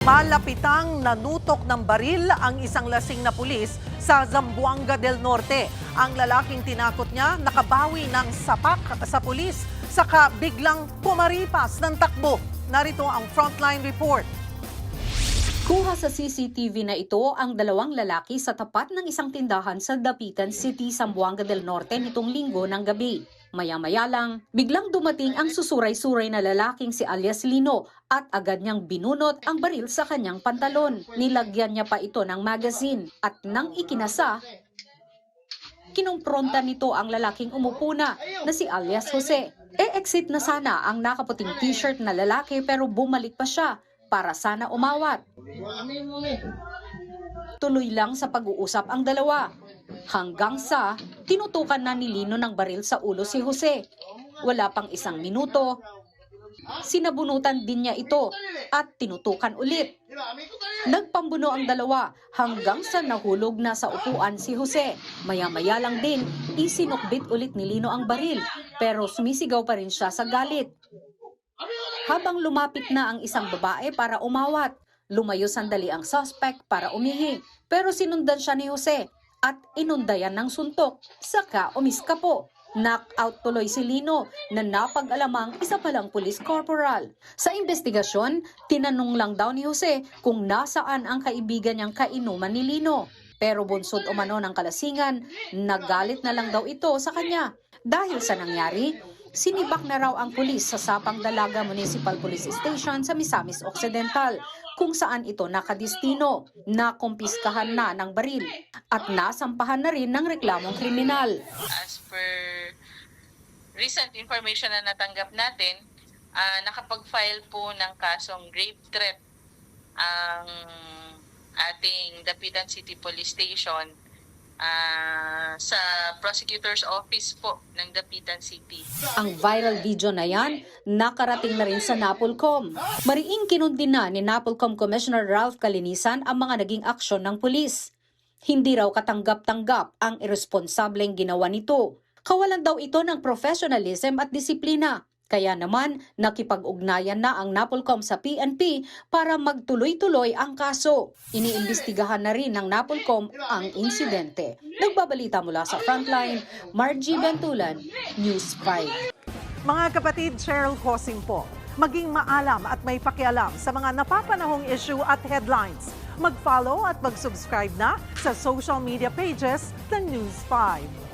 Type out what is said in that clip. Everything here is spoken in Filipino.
Malapitang nanutok ng baril ang isang lasing na pulis sa Zamboanga del Norte. Ang lalaking tinakot niya nakabawi ng sapak sa pulis saka biglang pumaripas ng takbo. Narito ang frontline report. Kuha sa CCTV na ito ang dalawang lalaki sa tapat ng isang tindahan sa Dapitan City, Zamboanga del Norte nitong linggo ng gabi. Maya-maya lang, biglang dumating ang susuray-suray na lalaking si alias Lino at agad niyang binunot ang baril sa kanyang pantalon. Nilagyan niya pa ito ng magazine at nang ikinasa, kinumpronta nito ang lalaking umupo na si alias Jose. E-exit na sana ang nakaputing t-shirt na lalaki pero bumalik pa siya para sana umawat. Tuloy lang sa pag-uusap ang dalawa. Hanggang sa tinutukan na ni Lino ng baril sa ulo si Jose. Wala pang isang minuto, sinabunutan din niya ito at tinutukan ulit. Nagpambuno ang dalawa hanggang sa nahulog na sa upuan si Jose. Maya-maya lang din, isinukbit ulit ni Lino ang baril pero sumisigaw pa rin siya sa galit. Habang lumapit na ang isang babae para umawat, lumayo sandali ang suspect para umihi pero sinundan siya ni Jose at inundayan ng suntok, saka umiskapo. Knockout tuloy si Lino na napag-alamang isa palang police corporal. Sa investigasyon, tinanong lang daw ni Jose kung nasaan ang kaibigan niyang kainuman ni Lino. Pero bunsod umano ng kalasingan, nagalit na lang daw ito sa kanya. Dahil sa nangyari, sinibak na raw ang pulis sa Sapang Dalaga Municipal Police Station sa Misamis Occidental, kung saan ito nakadistino. Nakumpiskahan na ng baril at nasampahan na rin ng reklamong kriminal. As per recent information na natanggap natin, nakapag-file po ng kasong grave threat ang ating Dapitan City Police Station sa prosecutor's office po ng Dapitan City. Ang viral video na yan, nakarating na rin sa NAPOLCOM. Mariing kinundina ni NAPOLCOM Commissioner Ralph Calinisan ang mga naging aksyon ng pulis. Hindi raw katanggap-tanggap ang irresponsableng ginawa nito. Kawalan daw ito ng professionalism at disiplina. Kaya naman, nakipag-ugnayan na ang NAPOLCOM sa PNP para magtuloy-tuloy ang kaso. Iniimbestigahan na rin ng NAPOLCOM ang insidente. Nagbabalita mula sa Frontline, Margie Bentulan, News 5. Mga kapatid, Cheryl Cosing po. Maging maalam at may pakialam sa mga napapanahong issue at headlines. Mag-follow at mag-subscribe na sa social media pages ng News 5.